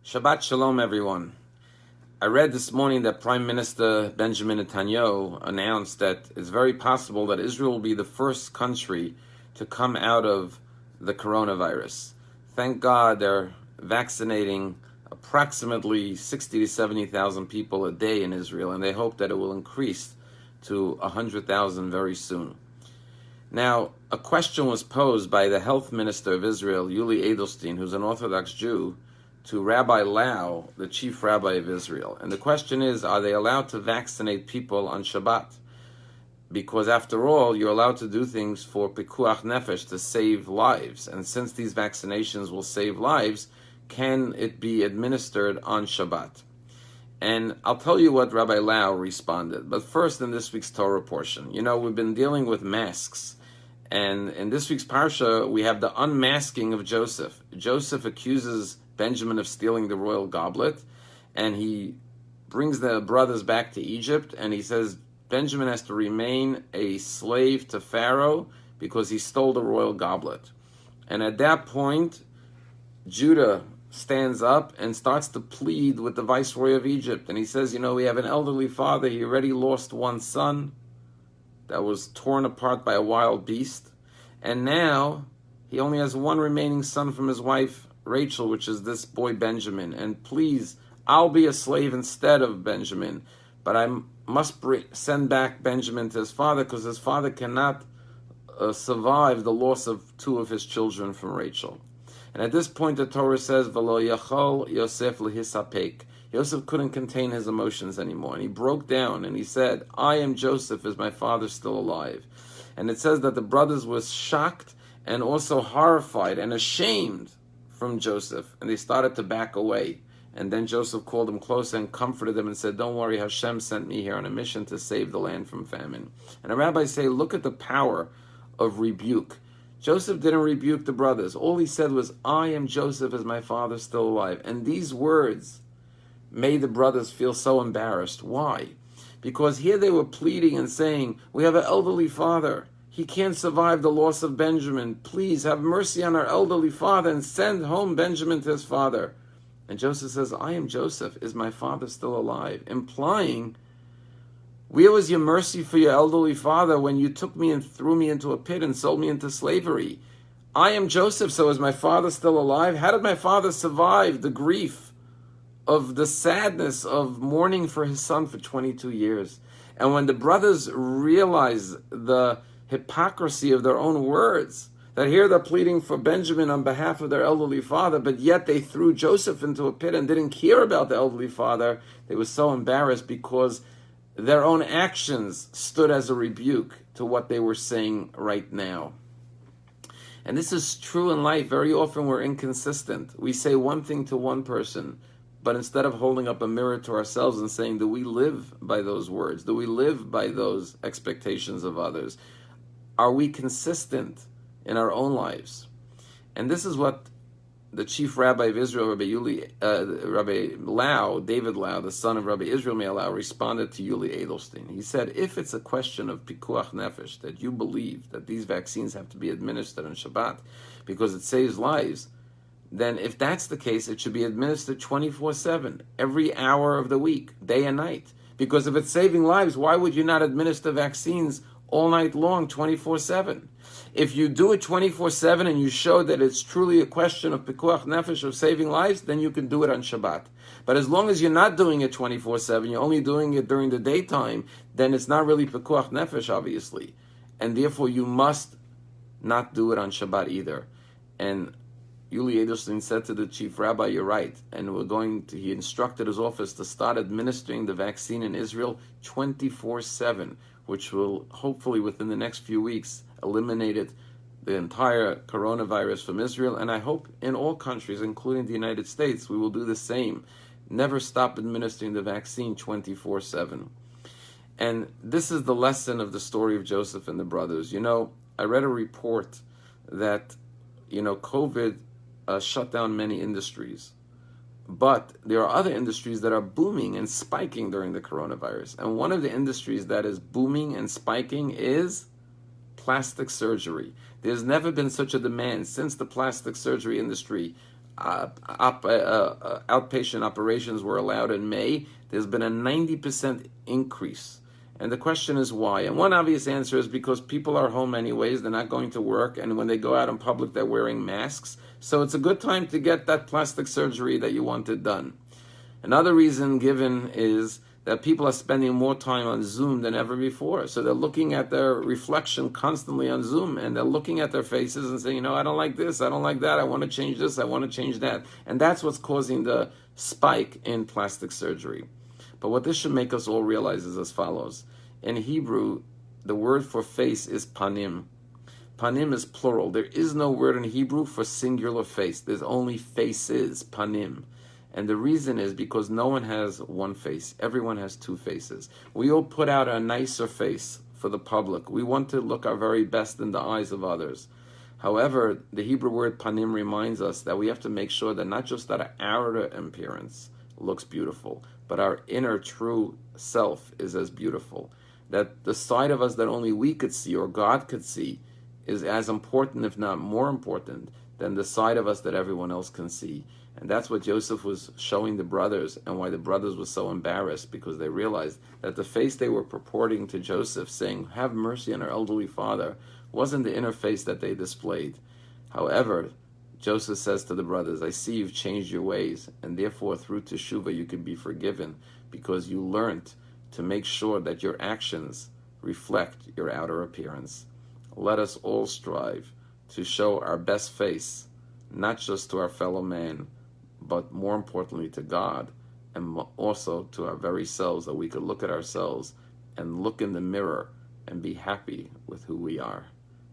Shabbat Shalom, everyone. I read this morning that Prime Minister Benjamin Netanyahu announced that it's very possible that Israel will be the first country to come out of the coronavirus. Thank God they're vaccinating approximately 60 to 70,000 people a day in Israel, and they hope that it will increase to 100,000 very soon. Now, a question was posed by the health minister of Israel, Yuli Edelstein, who's an Orthodox Jew, to Rabbi Lau, the chief rabbi of Israel. And the question is, are they allowed to vaccinate people on Shabbat? Because after all, you're allowed to do things for pikuach nefesh, to save lives. And since these vaccinations will save lives, can it be administered on Shabbat? And I'll tell you what Rabbi Lau responded. But first, in this week's Torah portion, we've been dealing with masks. And in this week's Parsha, we have the unmasking of Joseph. Joseph accuses Benjamin of stealing the royal goblet, and he brings the brothers back to Egypt, and he says Benjamin has to remain a slave to Pharaoh because he stole the royal goblet. And at that point, Judah stands up and starts to plead with the viceroy of Egypt, and he says, we have an elderly father. He already lost one son that was torn apart by a wild beast, and now he only has one remaining son from his wife Rachel, which is this boy Benjamin, and please, I'll be a slave instead of Benjamin, but I must send back Benjamin to his father because his father cannot survive the loss of two of his children from Rachel. And at this point, the Torah says, "V'lo yachol Yosef lehisapek." Yosef couldn't contain his emotions anymore, and he broke down and he said, "I am Joseph. Is my father still alive?" And it says that the brothers were shocked and also horrified and ashamed from Joseph, and they started to back away. And then Joseph called them close and comforted them and said, "Don't worry, Hashem sent me here on a mission to save the land from famine." And the rabbis say, look at the power of rebuke. Joseph didn't rebuke the brothers. All he said was, "I am Joseph, is my father still alive?" And these words made the brothers feel so embarrassed. Why? Because here they were pleading and saying, "We have an elderly father. He can't survive the loss of Benjamin. Please have mercy on our elderly father and send home Benjamin to his father." And Joseph says, "I am Joseph. Is my father still alive?" Implying, where was your mercy for your elderly father when you took me and threw me into a pit and sold me into slavery? I am Joseph, so is my father still alive? How did my father survive the grief of the sadness of mourning for his son for 22 years? And when the brothers realize the hypocrisy of their own words, that here they're pleading for Benjamin on behalf of their elderly father, but yet they threw Joseph into a pit and didn't care about the elderly father, they were so embarrassed because their own actions stood as a rebuke to what they were saying right now. And this is true in life. Very often we're inconsistent. We say one thing to one person, but instead of holding up a mirror to ourselves and saying, do we live by those words? Do we live by those expectations of others? Are we consistent in our own lives? And this is what the chief rabbi of Israel, Rabbi Lau, David Lau, the son of Rabbi Israel Meir Lau, responded to Yuli Edelstein. He said, if it's a question of pikuach nefesh, that you believe that these vaccines have to be administered on Shabbat because it saves lives, then if that's the case, it should be administered 24/7, every hour of the week, day and night. Because if it's saving lives, why would you not administer vaccines all night long, 24/7? If you do it 24/7 and you show that it's truly a question of pikuach nefesh, of saving lives, then you can do it on Shabbat. But as long as you're not doing it 24/7, you're only doing it during the daytime, then it's not really pikuach nefesh, obviously. And therefore you must not do it on Shabbat either. And Yuli Edelstein said to the chief rabbi, you're right. And he instructed his office to start administering the vaccine in Israel 24/7, which will hopefully within the next few weeks eliminate the entire coronavirus from Israel. And I hope in all countries, including the United States, we will do the same. Never stop administering the vaccine 24/7. And this is the lesson of the story of Joseph and the brothers. I read a report that, COVID shut down many industries. But there are other industries that are booming and spiking during the coronavirus. And one of the industries that is booming and spiking is plastic surgery. There's never been such a demand since the plastic surgery industry outpatient operations were allowed in May, there's been a 90% increase. And the question is why? And one obvious answer is because people are home anyways, they're not going to work, and when they go out in public, they're wearing masks. So it's a good time to get that plastic surgery that you wanted done. Another reason given is that people are spending more time on Zoom than ever before. So they're looking at their reflection constantly on Zoom, and they're looking at their faces and saying, I don't like this, I don't like that, I want to change this, I want to change that. And that's what's causing the spike in plastic surgery. But what this should make us all realize is as follows. In Hebrew, the word for face is panim. Panim is plural. There is no word in Hebrew for singular face. There's only faces, panim. And the reason is because no one has one face. Everyone has two faces. We all put out a nicer face for the public. We want to look our very best in the eyes of others. However, the Hebrew word panim reminds us that we have to make sure that not just that our outer appearance looks beautiful, but our inner true self is as beautiful. That the side of us that only we could see or God could see is as important, if not more important, than the side of us that everyone else can see. And that's what Joseph was showing the brothers, and why the brothers were so embarrassed, because they realized that the face they were purporting to Joseph, saying, have mercy on our elderly father, wasn't the inner face that they displayed. However, Joseph says to the brothers, I see you've changed your ways, and therefore through Teshuvah you can be forgiven, because you learned to make sure that your actions reflect your outer appearance. Let us all strive to show our best face, not just to our fellow man, but more importantly to God, and also to our very selves, that we could look at ourselves and look in the mirror and be happy with who we are.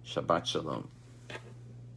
Shabbat Shalom.